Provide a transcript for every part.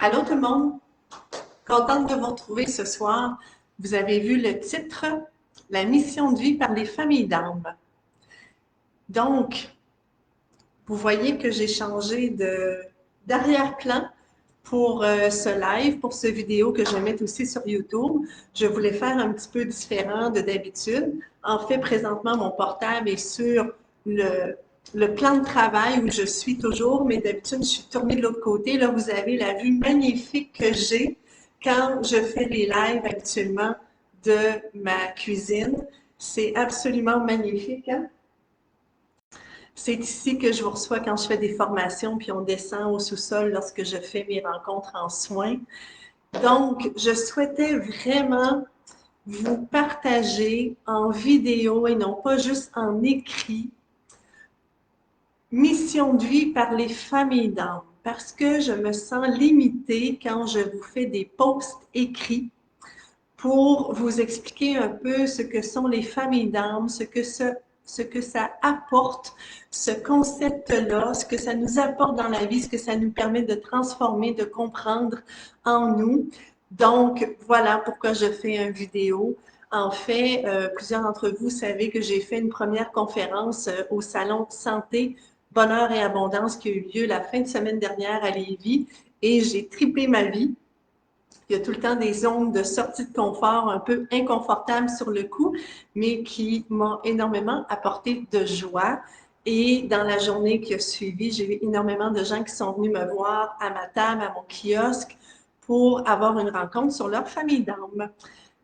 Allô tout le monde, contente de vous retrouver ce soir. Vous avez vu le titre, La mission de vie par les familles d'âmes. Donc, vous voyez que j'ai changé d'arrière-plan pour ce live, pour ce vidéo que je vais mettre aussi sur YouTube. Je voulais faire un petit peu différent de d'habitude. En fait, présentement, mon portable est sur le plan de travail où je suis toujours, mais d'habitude, je suis tournée de l'autre côté. Là, vous avez la vue magnifique que j'ai quand je fais les lives actuellement de ma cuisine. C'est absolument magnifique, hein? C'est ici que je vous reçois quand je fais des formations, puis on descend au sous-sol lorsque je fais mes rencontres en soins. Donc, je souhaitais vraiment vous partager en vidéo et non pas juste en écrit, mission de vie par les familles d'âmes, parce que je me sens limitée quand je vous fais des posts écrits pour vous expliquer un peu ce que sont les familles d'âmes, ce que ça apporte, ce concept-là, ce que ça nous apporte dans la vie, ce que ça nous permet de transformer, de comprendre en nous. Donc, voilà pourquoi je fais une vidéo. En fait, plusieurs d'entre vous savez que j'ai fait une première conférence au Salon Santé, Bonheur et Abondance qui a eu lieu la fin de semaine dernière à Lévis et j'ai triplé ma vie. Il y a tout le temps des zones de sortie de confort un peu inconfortables sur le coup, mais qui m'ont énormément apporté de joie. Et dans la journée qui a suivi, j'ai eu énormément de gens qui sont venus me voir à ma table, à mon kiosque, pour avoir une rencontre sur leur famille d'âme.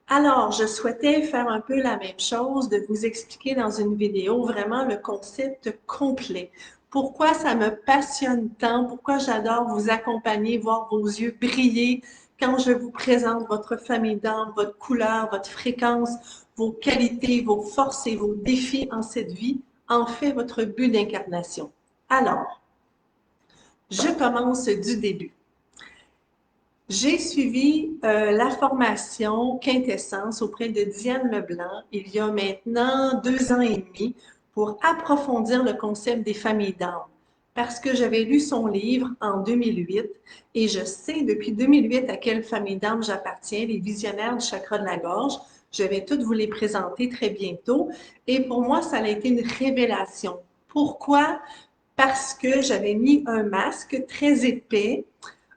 Alors, je souhaitais faire un peu la même chose, de vous expliquer dans une vidéo vraiment le concept complet. Pourquoi ça me passionne tant, pourquoi j'adore vous accompagner, voir vos yeux briller quand je vous présente votre famille d'âme, votre couleur, votre fréquence, vos qualités, vos forces et vos défis en cette vie, en fait votre but d'incarnation. Alors, je commence du début. J'ai suivi la formation Quintessence auprès de Diane Leblanc il y a maintenant 2 ans et demi pour approfondir le concept des familles d'âme. Parce que j'avais lu son livre en 2008 et je sais depuis 2008 à quelle famille d'âme j'appartiens, les visionnaires du chakra de la gorge. Je vais toutes vous les présenter très bientôt. Et pour moi, ça a été une révélation. Pourquoi? Parce que j'avais mis un masque très épais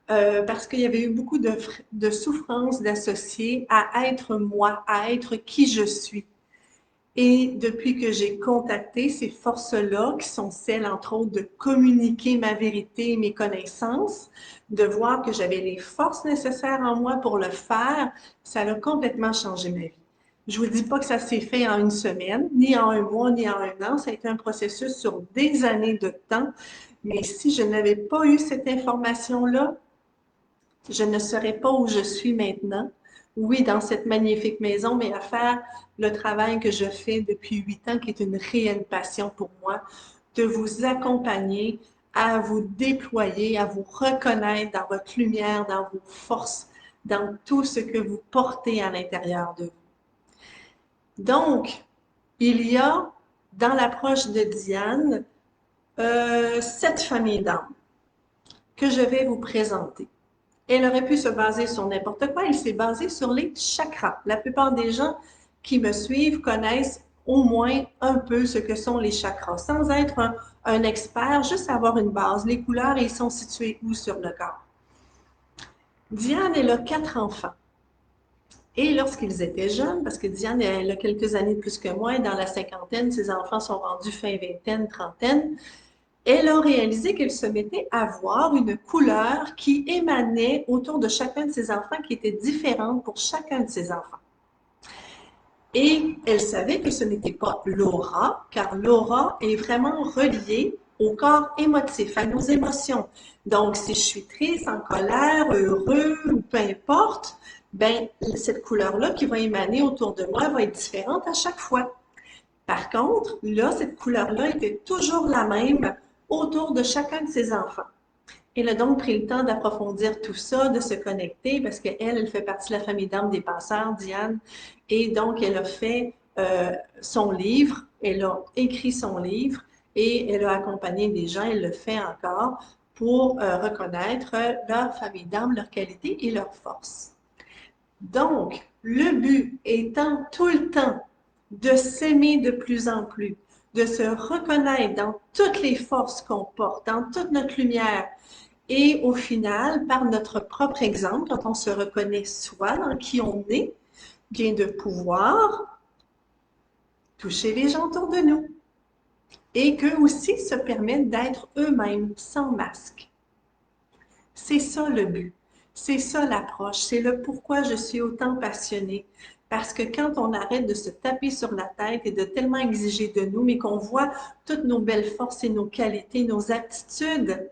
parce qu'il y avait eu beaucoup de souffrances d'associer à être moi, à être qui je suis. Et depuis que j'ai contacté ces forces-là, qui sont celles, entre autres, de communiquer ma vérité et mes connaissances, de voir que j'avais les forces nécessaires en moi pour le faire, ça a complètement changé ma vie. Je vous dis pas que ça s'est fait en une semaine, ni en un mois, ni en un an. Ça a été un processus sur des années de temps. Mais si je n'avais pas eu cette information-là, je ne serais pas où je suis maintenant. Oui, dans cette magnifique maison, mais à faire le travail que je fais depuis 8 ans, qui est une réelle passion pour moi, de vous accompagner, à vous déployer, à vous reconnaître dans votre lumière, dans vos forces, dans tout ce que vous portez à l'intérieur de vous. Donc, il y a, dans l'approche de Diane, 7 familles d'âmes que je vais vous présenter. Elle aurait pu se baser sur n'importe quoi. Elle s'est basée sur les chakras. La plupart des gens qui me suivent connaissent au moins un peu ce que sont les chakras, sans être un expert, juste avoir une base. Les couleurs, ils sont situés où sur le corps? Diane, elle a 4 enfants. Et lorsqu'ils étaient jeunes, parce que Diane, elle a quelques années de plus que moi, dans la cinquantaine, ses enfants sont rendus fin vingtaine, trentaine, elle a réalisé qu'elle se mettait à voir une couleur qui émanait autour de chacun de ses enfants, qui était différente pour chacun de ses enfants. Et elle savait que ce n'était pas l'aura, car l'aura est vraiment reliée au corps émotif, à nos émotions. Donc, si je suis triste, en colère, heureux ou peu importe, ben, cette couleur-là qui va émaner autour de moi va être différente à chaque fois. Par contre, là, cette couleur-là était toujours la même autour de chacun de ses enfants. Elle a donc pris le temps d'approfondir tout ça, de se connecter, parce qu'elle, elle fait partie de la famille d'âmes des passeurs, Diane, et donc elle a fait son livre, elle a écrit son livre, et elle a accompagné des gens, elle le fait encore, pour reconnaître leur famille d'âme, leurs qualités et leurs forces. Donc, le but étant tout le temps de s'aimer de plus en plus, de se reconnaître dans toutes les forces qu'on porte, dans toute notre lumière. Et au final, par notre propre exemple, quand on se reconnaît soi, dans qui on est, bien de pouvoir toucher les gens autour de nous. Et qu'eux aussi se permettent d'être eux-mêmes, sans masque. C'est ça le but. C'est ça l'approche. C'est le pourquoi je suis autant passionnée. Parce que quand on arrête de se taper sur la tête et de tellement exiger de nous, mais qu'on voit toutes nos belles forces et nos qualités, nos aptitudes,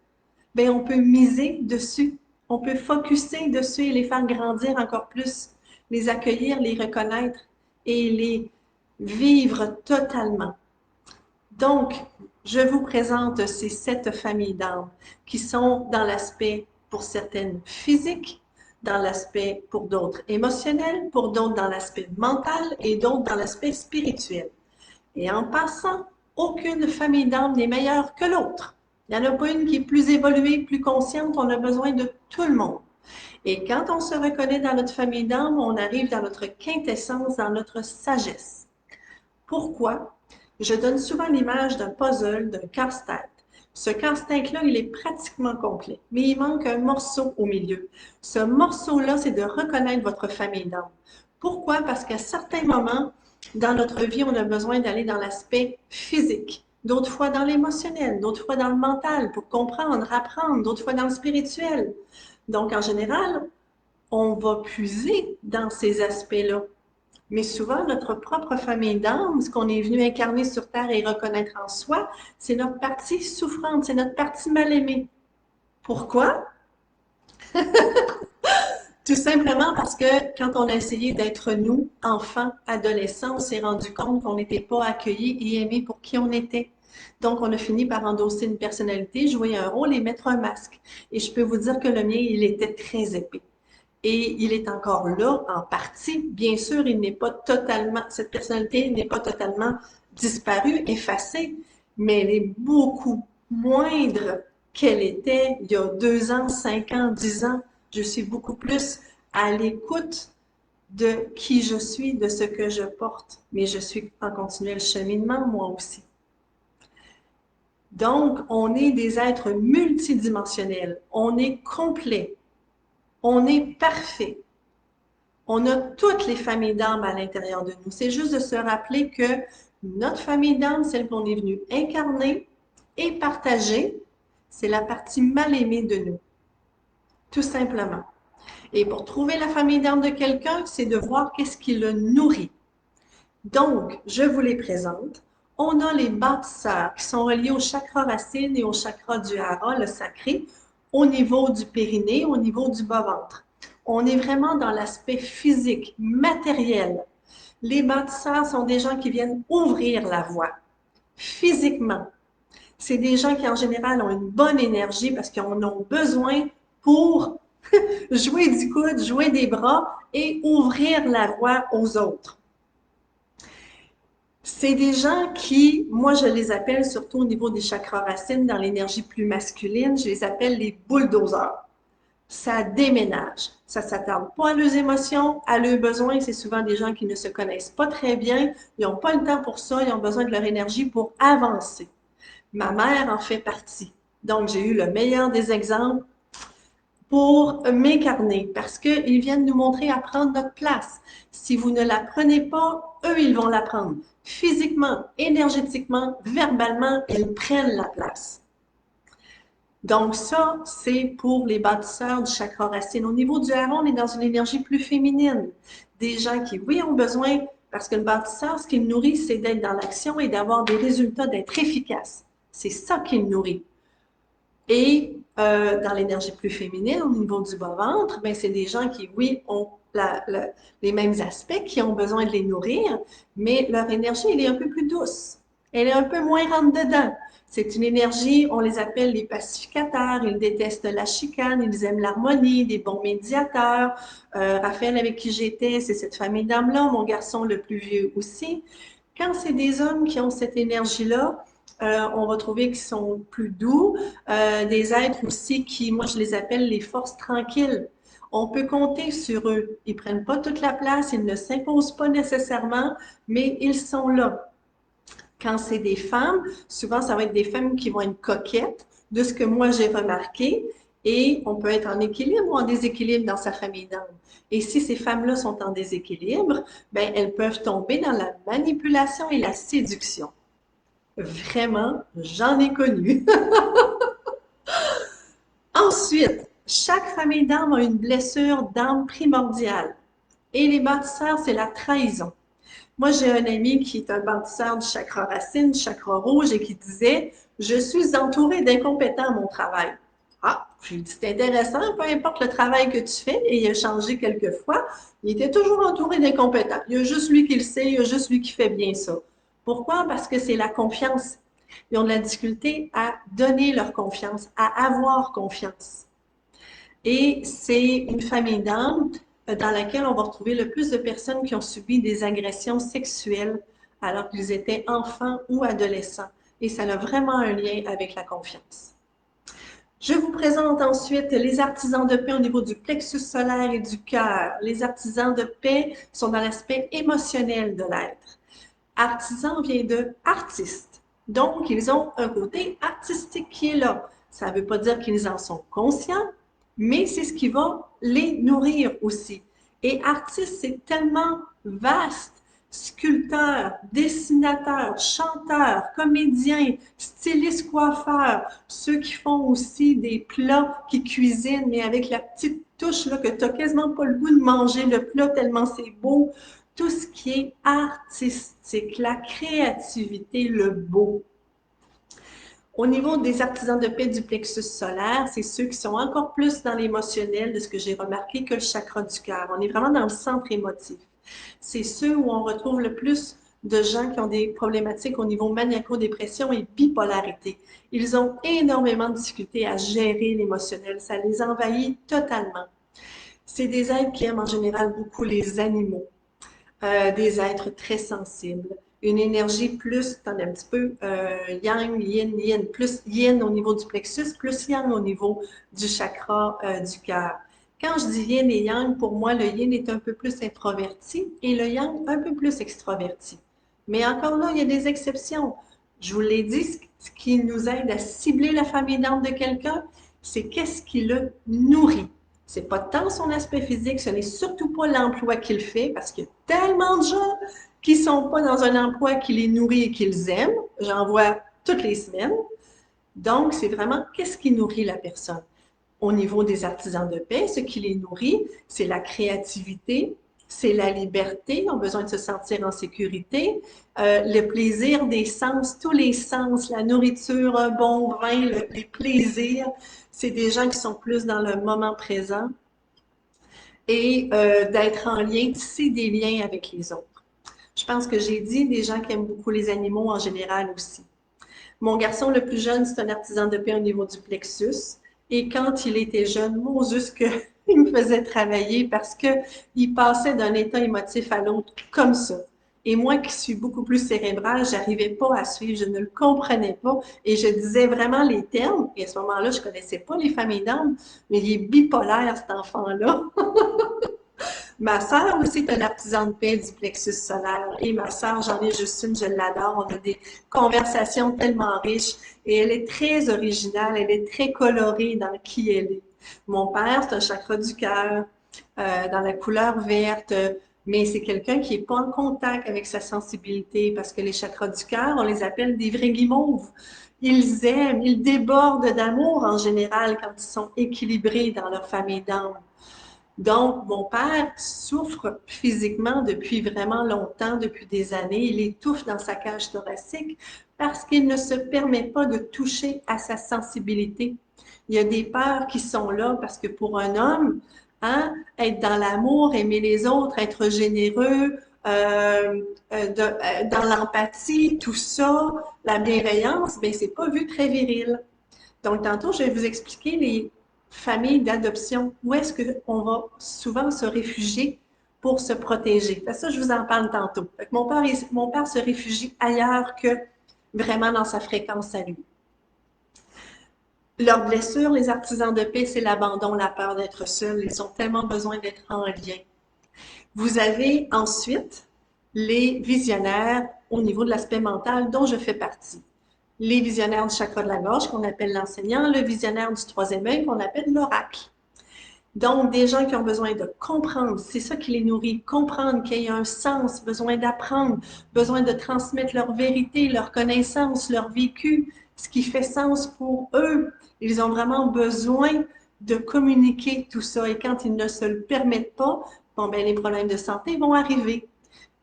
bien, on peut miser dessus. On peut focusser dessus et les faire grandir encore plus, les accueillir, les reconnaître et les vivre totalement. Donc, je vous présente ces 7 familles d'âmes qui sont dans l'aspect, pour certaines, physique, dans l'aspect, pour d'autres, émotionnel, pour d'autres, dans l'aspect mental et d'autres, dans l'aspect spirituel. Et en passant, aucune famille d'âmes n'est meilleure que l'autre. Il n'y en a pas une qui est plus évoluée, plus consciente, on a besoin de tout le monde. Et quand on se reconnaît dans notre famille d'âmes, on arrive dans notre quintessence, dans notre sagesse. Pourquoi? Je donne souvent l'image d'un puzzle, d'un casse-tête. Ce casse-tête-là, il est pratiquement complet, mais il manque un morceau au milieu. Ce morceau-là, c'est de reconnaître votre famille d'âme. Pourquoi? Parce qu'à certains moments, dans notre vie, on a besoin d'aller dans l'aspect physique, d'autres fois dans l'émotionnel, d'autres fois dans le mental pour comprendre, apprendre, d'autres fois dans le spirituel. Donc, en général, on va puiser dans ces aspects-là. Mais souvent, notre propre famille d'âme, ce qu'on est venu incarner sur Terre et reconnaître en soi, c'est notre partie souffrante, c'est notre partie mal aimée. Pourquoi? Tout simplement parce que quand on a essayé d'être nous, enfants, adolescents, on s'est rendu compte qu'on n'était pas accueillis et aimés pour qui on était. Donc, on a fini par endosser une personnalité, jouer un rôle et mettre un masque. Et je peux vous dire que le mien, il était très épais. Et il est encore là en partie. Bien sûr, il n'est pas totalement, cette personnalité n'est pas totalement disparue, effacée, mais elle est beaucoup moindre qu'elle était il y a 2 ans, 5 ans, 10 ans. Je suis beaucoup plus à l'écoute de qui je suis, de ce que je porte. Mais je suis en continuel cheminement, moi aussi. Donc, on est des êtres multidimensionnels. On est complet. On est parfait. On a toutes les familles d'âmes à l'intérieur de nous. C'est juste de se rappeler que notre famille d'âmes, celle qu'on est venu incarner et partager, c'est la partie mal aimée de nous, tout simplement. Et pour trouver la famille d'âmes de quelqu'un, c'est de voir qu'est-ce qui le nourrit. Donc, je vous les présente. On a les bâtisseurs qui sont reliés au chakra racine et au chakra du hara, le sacré, au niveau du périnée, au niveau du bas-ventre. On est vraiment dans l'aspect physique, matériel. Les bâtisseurs sont des gens qui viennent ouvrir la voie, physiquement. C'est des gens qui, en général, ont une bonne énergie parce qu'ils en ont besoin pour jouer du coude, jouer des bras et ouvrir la voie aux autres. C'est des gens qui, moi je les appelle surtout au niveau des chakras racines, dans l'énergie plus masculine, je les appelle les bulldozers. Ça déménage, ça ne s'attarde pas à leurs émotions, à leurs besoins. C'est souvent des gens qui ne se connaissent pas très bien, ils n'ont pas le temps pour ça, ils ont besoin de leur énergie pour avancer. Ma mère en fait partie. Donc j'ai eu le meilleur des exemples pour m'incarner parce qu'ils viennent nous montrer à prendre notre place. Si vous ne la prenez pas, eux, ils vont la prendre. Physiquement, énergétiquement, verbalement, ils prennent la place. Donc ça, c'est pour les bâtisseurs du chakra racine. Au niveau du hara, on est dans une énergie plus féminine. Des gens qui, oui, ont besoin, parce que le bâtisseur, ce qu'il nourrit, c'est d'être dans l'action et d'avoir des résultats, d'être efficace. C'est ça qu'il nourrit. Et dans l'énergie plus féminine, au niveau du bas-ventre, ben, c'est des gens qui, oui, ont les mêmes aspects, qui ont besoin de les nourrir, mais leur énergie, elle est un peu plus douce. Elle est un peu moins rentre-dedans. C'est une énergie, on les appelle les pacificateurs, ils détestent la chicane, ils aiment l'harmonie, des bons médiateurs. Raphaël, avec qui j'étais, c'est cette famille d'âmes-là, mon garçon le plus vieux aussi. Quand c'est des hommes qui ont cette énergie-là, On va trouver qu'ils sont plus doux. Des êtres aussi qui, moi, je les appelle les forces tranquilles. On peut compter sur eux. Ils prennent pas toute la place, ils ne s'imposent pas nécessairement, mais ils sont là. Quand c'est des femmes, souvent, ça va être des femmes qui vont être coquettes, de ce que moi j'ai remarqué, et on peut être en équilibre ou en déséquilibre dans sa famille d'âme. Et si ces femmes-là sont en déséquilibre, ben, elles peuvent tomber dans la manipulation et la séduction. Vraiment, j'en ai connu. Ensuite, chaque famille d'âme a une blessure d'âme primordiale. Et les bâtisseurs, c'est la trahison. Moi, j'ai un ami qui est un bâtisseur du chakra racine, du chakra rouge, et qui disait, je suis entouré d'incompétents à mon travail. Ah, j'ai dit, c'est intéressant, peu importe le travail que tu fais, et il a changé quelques fois, il était toujours entouré d'incompétents. Il y a juste lui qui le sait, il y a juste lui qui fait bien ça. Pourquoi? Parce que c'est la confiance. Ils ont de la difficulté à donner leur confiance, à avoir confiance. Et c'est une famille d'âmes dans laquelle on va retrouver le plus de personnes qui ont subi des agressions sexuelles alors qu'ils étaient enfants ou adolescents. Et ça a vraiment un lien avec la confiance. Je vous présente ensuite les artisans de paix au niveau du plexus solaire et du cœur. Les artisans de paix sont dans l'aspect émotionnel de l'être. Artisan vient de artiste. Donc, ils ont un côté artistique qui est là. Ça ne veut pas dire qu'ils en sont conscients, mais c'est ce qui va les nourrir aussi. Et artiste, c'est tellement vaste. Sculpteur, dessinateur, chanteur, comédien, styliste, coiffeur, ceux qui font aussi des plats, qui cuisinent, mais avec la petite touche là, que tu n'as quasiment pas le goût de manger le plat tellement c'est beau. Tout ce qui est artistique, la créativité, le beau. Au niveau des artisans de paix du plexus solaire, c'est ceux qui sont encore plus dans l'émotionnel, de ce que j'ai remarqué, que le chakra du cœur. On est vraiment dans le centre émotif. C'est ceux où on retrouve le plus de gens qui ont des problématiques au niveau maniaco-dépression et bipolarité. Ils ont énormément de difficultés à gérer l'émotionnel. Ça les envahit totalement. C'est des êtres qui aiment en général beaucoup les animaux. Des êtres très sensibles, une énergie plus, attendez un petit peu, yang, yin, yin, plus yin au niveau du plexus, plus yang au niveau du chakra du cœur. Quand je dis yin et yang, pour moi, le yin est un peu plus introverti et le yang un peu plus extroverti. Mais encore là, il y a des exceptions. Je vous l'ai dit, ce qui nous aide à cibler la famille d'âme de quelqu'un, c'est qu'est-ce qui le nourrit. C'est pas tant son aspect physique, ce n'est surtout pas l'emploi qu'il fait, parce qu'il y a tellement de gens qui sont pas dans un emploi qui les nourrit et qu'ils aiment. J'en vois toutes les semaines. Donc, c'est vraiment qu'est-ce qui nourrit la personne. Au niveau des artisans de paix, ce qui les nourrit, c'est la créativité, c'est la liberté, ils ont besoin de se sentir en sécurité, le plaisir des sens, tous les sens, la nourriture, un bon vin, les plaisirs. C'est des gens qui sont plus dans le moment présent et d'être en lien, tisser des liens avec les autres. Je pense que j'ai dit des gens qui aiment beaucoup les animaux en général aussi. Mon garçon le plus jeune, c'est un artisan de paix au niveau du plexus. Et quand il était jeune, mon Dieu, que il me faisait travailler parce que il passait d'un état émotif à l'autre comme ça. Et moi qui suis beaucoup plus cérébrale, j'arrivais pas à suivre, je ne le comprenais pas. Et je disais vraiment les termes. Et à ce moment-là, je connaissais pas les familles d'âmes, mais il est bipolaire, cet enfant-là. Ma sœur aussi est un artisan de paix du plexus solaire. Et ma sœur, j'en ai juste une, je l'adore. On a des conversations tellement riches. Et elle est très originale, elle est très colorée dans qui elle est. Mon père, c'est un chakra du cœur, dans la couleur verte, mais c'est quelqu'un qui n'est pas en contact avec sa sensibilité parce que les chakras du cœur, on les appelle des vrais guimauves. Ils aiment, ils débordent d'amour en général quand ils sont équilibrés dans leur famille d'âme. Donc, mon père souffre physiquement depuis vraiment longtemps, depuis des années. Il étouffe dans sa cage thoracique parce qu'il ne se permet pas de toucher à sa sensibilité. Il y a des peurs qui sont là parce que pour un homme, hein, être dans l'amour, aimer les autres, être généreux, dans l'empathie, tout ça, la bienveillance, ben c'est pas vu très viril. Donc, tantôt, je vais vous expliquer les familles d'adoption. Où est-ce qu'on va souvent se réfugier pour se protéger? Ça, je vous en parle tantôt. Mon père se réfugie ailleurs que vraiment dans sa fréquence à lui. Leurs blessures, les artisans de paix, c'est l'abandon, la peur d'être seuls. Ils ont tellement besoin d'être en lien. Vous avez ensuite les visionnaires au niveau de l'aspect mental dont je fais partie. Les visionnaires du chakra de la gorge qu'on appelle l'enseignant, le visionnaire du troisième œil qu'on appelle l'oracle. Donc, des gens qui ont besoin de comprendre, c'est ça qui les nourrit, comprendre qu'il y a un sens, besoin d'apprendre, besoin de transmettre leur vérité, leur connaissance, leur vécu, ce qui fait sens pour eux. Ils ont vraiment besoin de communiquer tout ça et quand ils ne se le permettent pas, bon, ben, les problèmes de santé vont arriver.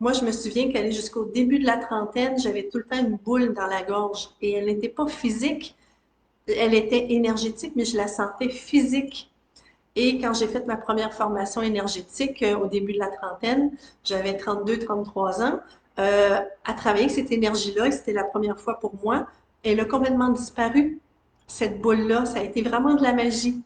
Moi, je me souviens qu'aller jusqu'au début de la trentaine, j'avais tout le temps une boule dans la gorge et elle n'était pas physique, elle était énergétique, mais je la sentais physique. Et quand j'ai fait ma première formation énergétique au début de la trentaine, j'avais 32, 33 ans, à travailler avec cette énergie-là, et c'était la première fois pour moi, elle a complètement disparu. Cette boule-là, ça a été vraiment de la magie.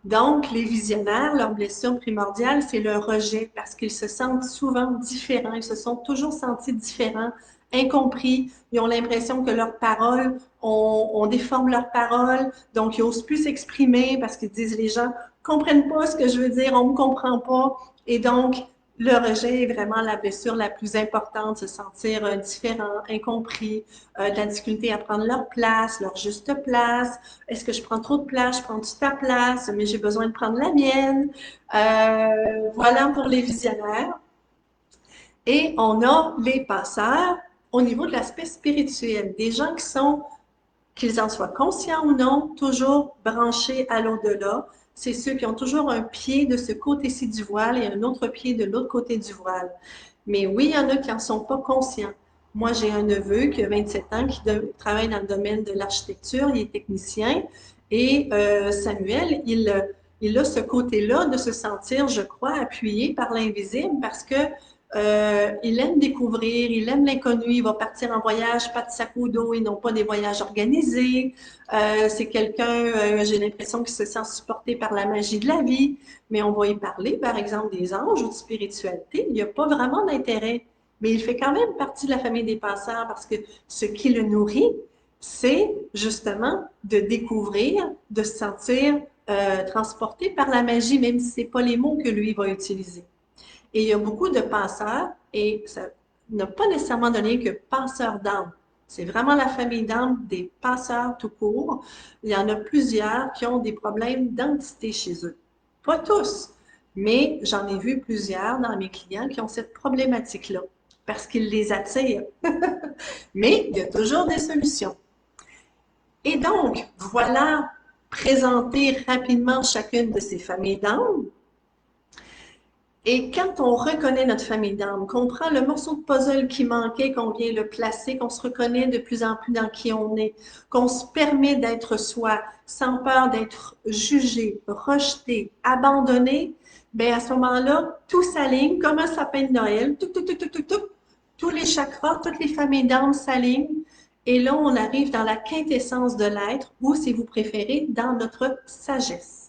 Donc, les visionnaires, leur blessure primordiale, c'est le rejet parce qu'ils se sentent souvent différents. Ils se sont toujours sentis différents, incompris. Ils ont l'impression que leurs paroles, on déforme leurs paroles. Donc, ils n'osent plus s'exprimer parce qu'ils disent les gens comprennent pas ce que je veux dire, on me comprend pas. Et donc, le rejet est vraiment la blessure la plus importante, se sentir différent, incompris, de la difficulté à prendre leur place, leur juste place. Est-ce que je prends trop de place? Je prends toute ta place, mais j'ai besoin de prendre la mienne. Voilà pour les visionnaires. Et on a les passeurs au niveau de l'aspect spirituel, des gens qui sont, qu'ils en soient conscients ou non, toujours branchés à l'au-delà. C'est ceux qui ont toujours un pied de ce côté-ci du voile et un autre pied de l'autre côté du voile. Mais oui, il y en a qui n'en sont pas conscients. Moi, j'ai un neveu qui a 27 ans, qui travaille dans le domaine de l'architecture, il est technicien, et Samuel, il a ce côté-là de se sentir, je crois, appuyé par l'invisible parce que il aime découvrir, il aime l'inconnu, il va partir en voyage, pas de sac au dos, ils n'ont pas des voyages organisés. C'est quelqu'un, j'ai l'impression qu'il se sent supporté par la magie de la vie, mais on va y parler, par exemple, des anges ou de spiritualité. Il n'y a pas vraiment d'intérêt, mais il fait quand même partie de la famille des penseurs parce que ce qui le nourrit, c'est justement de découvrir, de se sentir transporté par la magie, même si ce n'est pas les mots que lui va utiliser. Et il y a beaucoup de penseurs, et ça n'a pas nécessairement de lien que penseurs d'âme. C'est vraiment la famille d'âme des penseurs tout court. Il y en a plusieurs qui ont des problèmes d'entité chez eux. Pas tous, mais j'en ai vu plusieurs dans mes clients qui ont cette problématique-là, parce qu'ils les attirent. Mais il y a toujours des solutions. Et donc, voilà présenter rapidement chacune de ces familles d'âme. Et quand on reconnaît notre famille d'âme, qu'on prend le morceau de puzzle qui manquait, qu'on vient le placer, qu'on se reconnaît de plus en plus dans qui on est, qu'on se permet d'être soi, sans peur d'être jugé, rejeté, abandonné, bien à ce moment-là, tout s'aligne comme un sapin de Noël, tous les chakras, toutes les familles d'âme s'alignent. Et là, on arrive dans la quintessence de l'être, ou si vous préférez, dans notre sagesse.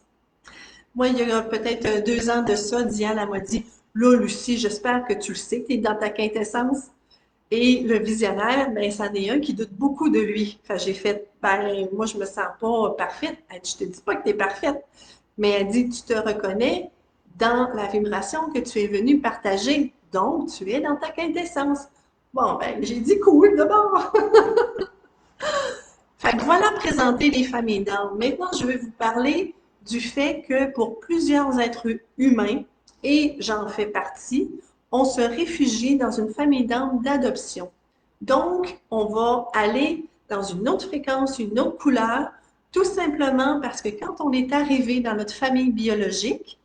Moi, il y a peut-être 2 ans de ça, Diane, elle m'a dit, là, Lucie, j'espère que tu le sais, tu es dans ta quintessence. Et le visionnaire, ben, c'en est un qui doute beaucoup de lui. Enfin, j'ai fait, ben, moi, je me sens pas parfaite. Elle dit, je te dis pas que tu es parfaite, mais elle dit, tu te reconnais dans la vibration que tu es venue partager. Donc, tu es dans ta quintessence. Bon, ben, j'ai dit cool d'abord. Fait que voilà présenter les familles d'âmes. Maintenant, je vais vous parler du fait que pour plusieurs êtres humains, et j'en fais partie, on se réfugie dans une famille d'âmes d'adoption. Donc, on va aller dans une autre fréquence, une autre couleur, tout simplement parce que quand on est arrivé dans notre famille biologique,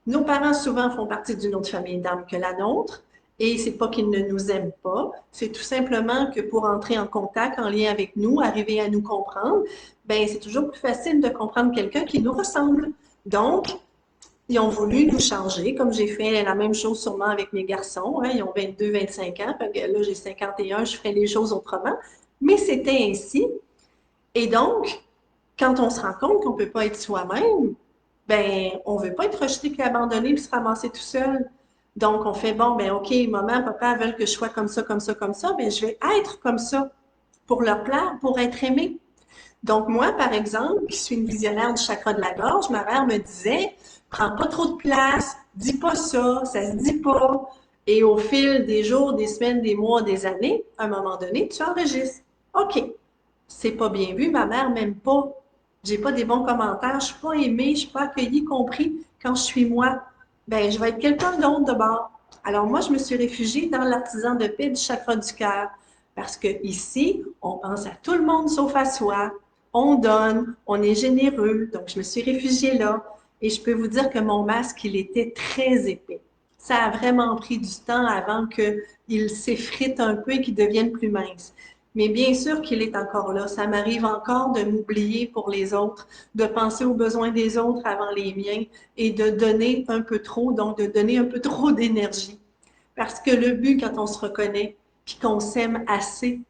nos parents souvent font partie d'une autre famille d'âmes que la nôtre, et c'est pas qu'ils ne nous aiment pas, c'est tout simplement que pour entrer en contact, en lien avec nous, arriver à nous comprendre, ben c'est toujours plus facile de comprendre quelqu'un qui nous ressemble. Donc, ils ont voulu nous changer, comme j'ai fait la même chose sûrement avec mes garçons. Hein, ils ont 22, 25 ans, là j'ai 51, je ferai les choses autrement. Mais c'était ainsi. Et donc, quand on se rend compte qu'on ne peut pas être soi-même, ben, on ne veut pas être rejeté puis abandonné puis se ramasser tout seul. Donc, on fait, bon, ben, OK, maman, papa veulent que je sois comme ça, comme ça, comme ça, ben, je vais être comme ça. pour leur plaire, pour être aimés. Donc moi, par exemple, qui suis une visionnaire du chakra de la gorge, ma mère me disait, prends pas trop de place, dis pas ça se dit pas. Et au fil des jours, des semaines, des mois, des années, à un moment donné, tu enregistres. OK, c'est pas bien vu, ma mère m'aime pas. J'ai pas des bons commentaires, je suis pas aimée, je suis pas accueillie, compris quand je suis moi. Ben, je vais être quelqu'un d'autre de bord. Alors moi, je me suis réfugiée dans l'artisan de paix du chakra du cœur. Parce que ici, on pense à tout le monde sauf à soi. On donne, on est généreux. Donc, je me suis réfugiée là. Et je peux vous dire que mon masque, il était très épais. Ça a vraiment pris du temps avant qu'il s'effrite un peu et qu'il devienne plus mince. Mais bien sûr qu'il est encore là. Ça m'arrive encore de m'oublier pour les autres, de penser aux besoins des autres avant les miens et de donner un peu trop, donc de donner un peu trop d'énergie. Parce que le but, quand on se reconnaît, puis qu'on s'aime assez,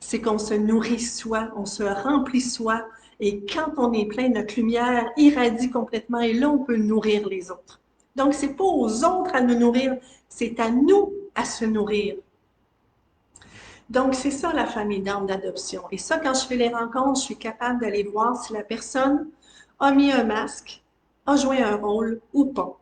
c'est qu'on se nourrit soi, on se remplit soi, et quand on est plein, notre lumière irradie complètement, et là, on peut nourrir les autres. Donc, c'est pas aux autres à nous nourrir, c'est à nous à se nourrir. Donc, c'est ça la famille d'âme d'adoption. Et ça, quand je fais les rencontres, je suis capable d'aller voir si la personne a mis un masque, a joué un rôle ou pas.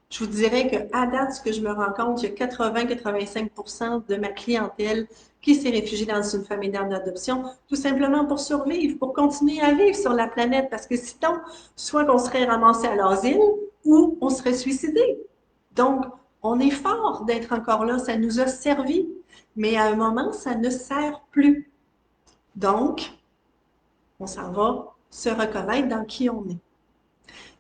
Je vous dirais qu'à date, ce que je me rends compte, il y a 80-85% de ma clientèle qui s'est réfugiée dans une famille d'âme d'adoption, tout simplement pour survivre, pour continuer à vivre sur la planète. Parce que sinon, soit qu'on serait ramassé à l'asile ou on serait suicidé. Donc, on est fort d'être encore là, ça nous a servi, mais à un moment, ça ne sert plus. Donc, on s'en va se reconnaître dans qui on est.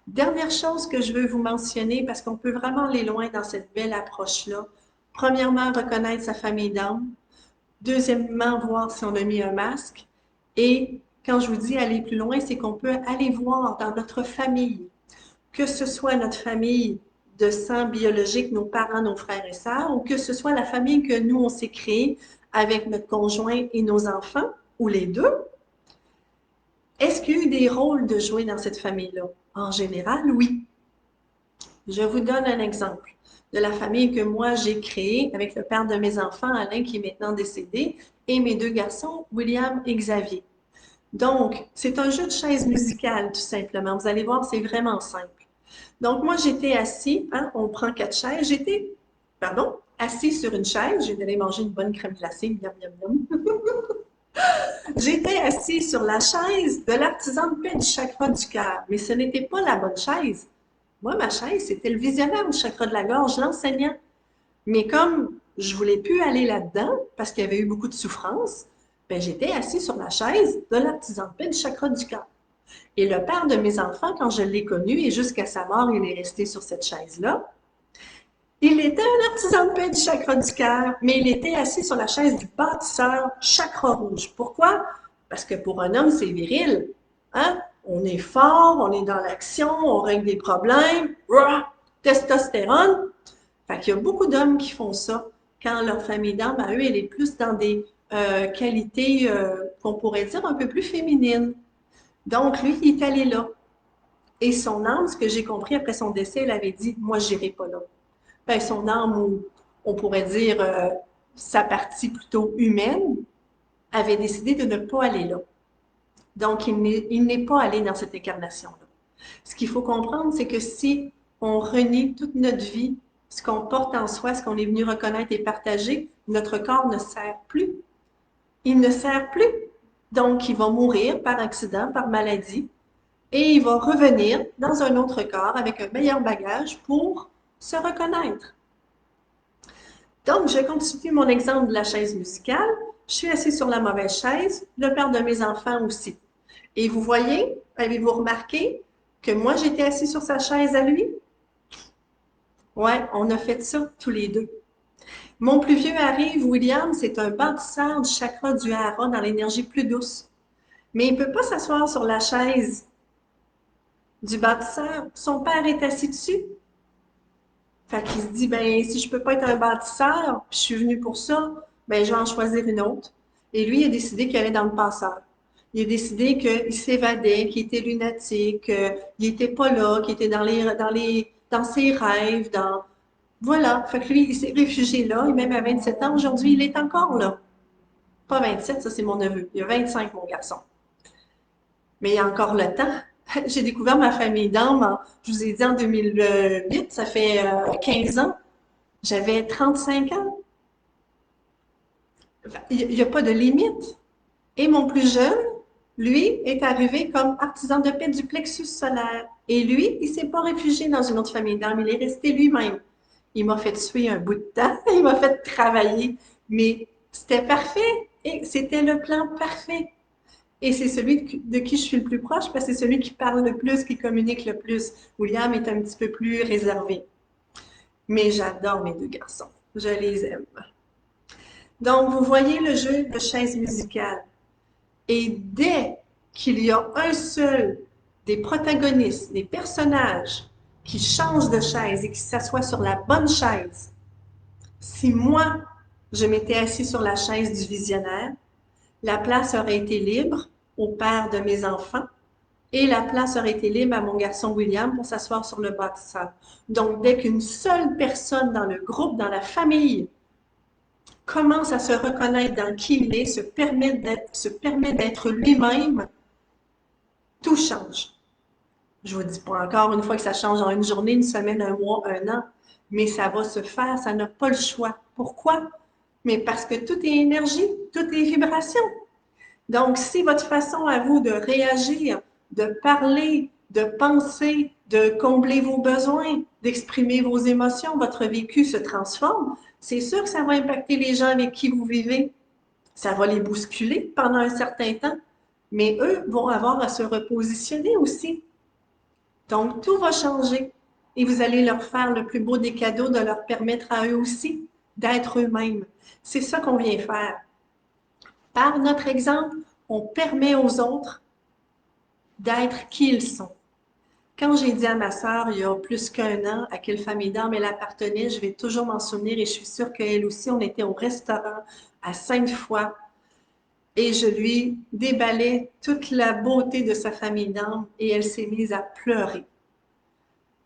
Dernière chose que je veux vous mentionner, parce qu'on peut vraiment aller loin dans cette belle approche-là. Premièrement, reconnaître sa famille d'âme. Deuxièmement, voir si on a mis un masque. Et quand je vous dis aller plus loin, c'est qu'on peut aller voir dans notre famille, que ce soit notre famille de sang biologique, nos parents, nos frères et sœurs, ou que ce soit la famille que nous, on s'est créée avec notre conjoint et nos enfants, ou les deux. Est-ce qu'il y a eu des rôles de jouer dans cette famille-là? En général, oui. Je vous donne un exemple de la famille que moi j'ai créée avec le père de mes enfants, Alain, qui est maintenant décédé, et mes deux garçons, William et Xavier. Donc, c'est un jeu de chaise musicale, tout simplement. Vous allez voir, c'est vraiment simple. Donc, moi, j'étais assis, hein, on prend 4 chaises, assis sur une chaise, j'ai allé manger une bonne crème glacée, miam, miam, miam. J'étais assis sur la chaise de l'artisan de paix du chakra du cœur, mais ce n'était pas la bonne chaise. Moi, ma chaise, c'était le visionnaire du chakra de la gorge, l'enseignant. Mais comme je voulais plus aller là-dedans, parce qu'il y avait eu beaucoup de souffrance, ben, j'étais assis sur la chaise de l'artisan de paix du chakra du cœur. Et le père de mes enfants, quand je l'ai connu, et jusqu'à sa mort, il est resté sur cette chaise-là, il était un artisan de paix du chakra du cœur, mais il était assis sur la chaise du bâtisseur chakra rouge. Pourquoi? Parce que pour un homme, c'est viril. Hein? On est fort, on est dans l'action, on règle des problèmes. Testostérone. Fait qu'il y a beaucoup d'hommes qui font ça quand leur famille d'âme, à eux, elle est plus dans des qualités qu'on pourrait dire un peu plus féminines. Donc, lui, il est allé là. Et son âme, ce que j'ai compris après son décès, elle avait dit, moi, je n'irai pas là. Ben, son âme, ou on pourrait dire sa partie plutôt humaine, avait décidé de ne pas aller là. Donc, il n'est pas allé dans cette incarnation-là. Ce qu'il faut comprendre, c'est que si on renie toute notre vie, ce qu'on porte en soi, ce qu'on est venu reconnaître et partager, notre corps ne sert plus. Il ne sert plus. Donc, il va mourir par accident, par maladie, et il va revenir dans un autre corps avec un meilleur bagage pour se reconnaître. Donc, je continue mon exemple de la chaise musicale. Je suis assise sur la mauvaise chaise, le père de mes enfants aussi. Et vous voyez, avez-vous remarqué que moi, j'étais assise sur sa chaise à lui? Ouais, on a fait ça tous les deux. Mon plus vieux arrive, William, c'est un bâtisseur du chakra du hara dans l'énergie plus douce. Mais il ne peut pas s'asseoir sur la chaise du bâtisseur. Son père est assis dessus. Fait qu'il se dit, ben, si je peux pas être un bâtisseur, puis je suis venu pour ça, ben, je vais en choisir une autre. Et lui, il a décidé qu'il allait dans le passeur. Il a décidé qu'il s'évadait, qu'il était lunatique, qu'il n'était pas là, qu'il était dans ses rêves, voilà. Fait que lui, il s'est réfugié là, et même à 27 ans, aujourd'hui, il est encore là. Pas 27, ça c'est mon neveu. Il y a 25, mon garçon. Mais il y a encore le temps. J'ai découvert ma famille d'âme, je vous ai dit en 2008, ça fait 15 ans. J'avais 35 ans. Il n'y a pas de limite. Et mon plus jeune, lui, est arrivé comme artisan de paix du plexus solaire. Et lui, il ne s'est pas réfugié dans une autre famille d'âme, il est resté lui-même. Il m'a fait suer un bout de temps, il m'a fait travailler, mais c'était parfait. Et c'était le plan parfait. Et c'est celui de qui je suis le plus proche parce que c'est celui qui parle le plus, qui communique le plus. William est un petit peu plus réservé. Mais j'adore mes deux garçons. Je les aime. Donc, vous voyez le jeu de chaise musicale. Et dès qu'il y a un seul des protagonistes, des personnages qui change de chaise et qui s'assoit sur la bonne chaise, si moi, je m'étais assis sur la chaise du visionnaire, la place aurait été libre au père de mes enfants et la place aurait été libre à mon garçon William pour s'asseoir sur le bâtisseur. Donc, dès qu'une seule personne dans le groupe, dans la famille, commence à se reconnaître dans qui il est, se permet d'être lui-même, tout change. Je vous dis pas encore une fois que ça change en une journée, une semaine, un mois, un an, mais ça va se faire, ça n'a pas le choix. Pourquoi? Mais parce que tout est énergie, tout est vibration. Donc, si votre façon à vous de réagir, de parler, de penser, de combler vos besoins, d'exprimer vos émotions, votre vécu se transforme, c'est sûr que ça va impacter les gens avec qui vous vivez. Ça va les bousculer pendant un certain temps, mais eux vont avoir à se repositionner aussi. Donc, tout va changer et vous allez leur faire le plus beau des cadeaux de leur permettre à eux aussi d'être eux-mêmes. C'est ça qu'on vient faire. Par notre exemple, on permet aux autres d'être qui ils sont. Quand j'ai dit à ma sœur, il y a plus qu'un an, à quelle famille d'âme elle appartenait, je vais toujours m'en souvenir et je suis sûre qu'elle aussi, on était au restaurant à 5 fois et je lui déballais toute la beauté de sa famille d'âme et elle s'est mise à pleurer.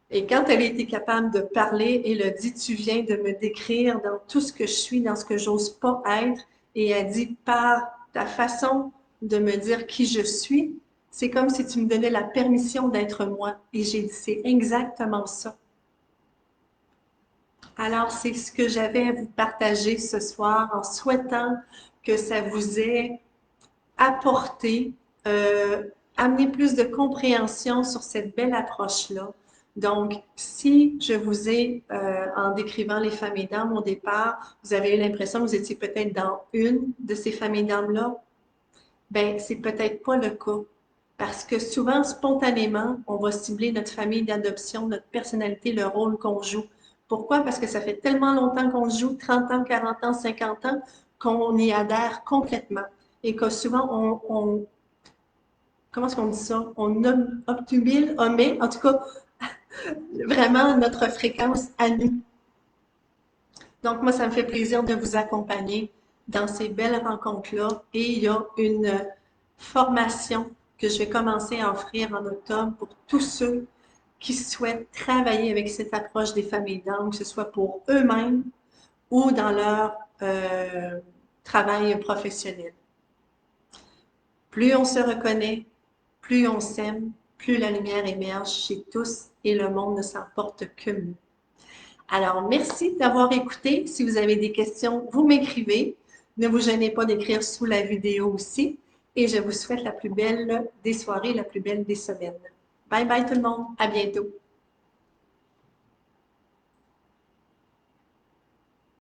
Et quand elle a été capable de parler, elle a dit, tu viens de me décrire dans tout ce que je suis, dans ce que j'ose pas être. Et elle dit, par ta façon de me dire qui je suis, c'est comme si tu me donnais la permission d'être moi. Et j'ai dit, c'est exactement ça. Alors, c'est ce que j'avais à vous partager ce soir en souhaitant que ça vous ait apporter, amener plus de compréhension sur cette belle approche-là. Donc, si je vous ai, en décrivant les familles d'âmes au départ, vous avez eu l'impression que vous étiez peut-être dans une de ces familles d'âmes-là, ben c'est peut-être pas le cas. Parce que souvent, spontanément, on va cibler notre famille d'adoption, notre personnalité, le rôle qu'on joue. Pourquoi? Parce que ça fait tellement longtemps qu'on joue, 30 ans, 40 ans, 50 ans, qu'on y adhère complètement. Et que souvent, comment est-ce qu'on dit ça? On obtubile, omet, en tout cas, vraiment notre fréquence à nous. Donc, moi, ça me fait plaisir de vous accompagner dans ces belles rencontres-là. Et il y a une formation que je vais commencer à offrir en octobre pour tous ceux qui souhaitent travailler avec cette approche des familles d'âme, que ce soit pour eux-mêmes ou dans leur travail professionnel. Plus on se reconnaît, plus on s'aime, plus la lumière émerge chez tous et le monde ne s'en porte que mieux. Alors, merci d'avoir écouté. Si vous avez des questions, vous m'écrivez. Ne vous gênez pas d'écrire sous la vidéo aussi. Et je vous souhaite la plus belle des soirées, la plus belle des semaines. Bye bye tout le monde. À bientôt.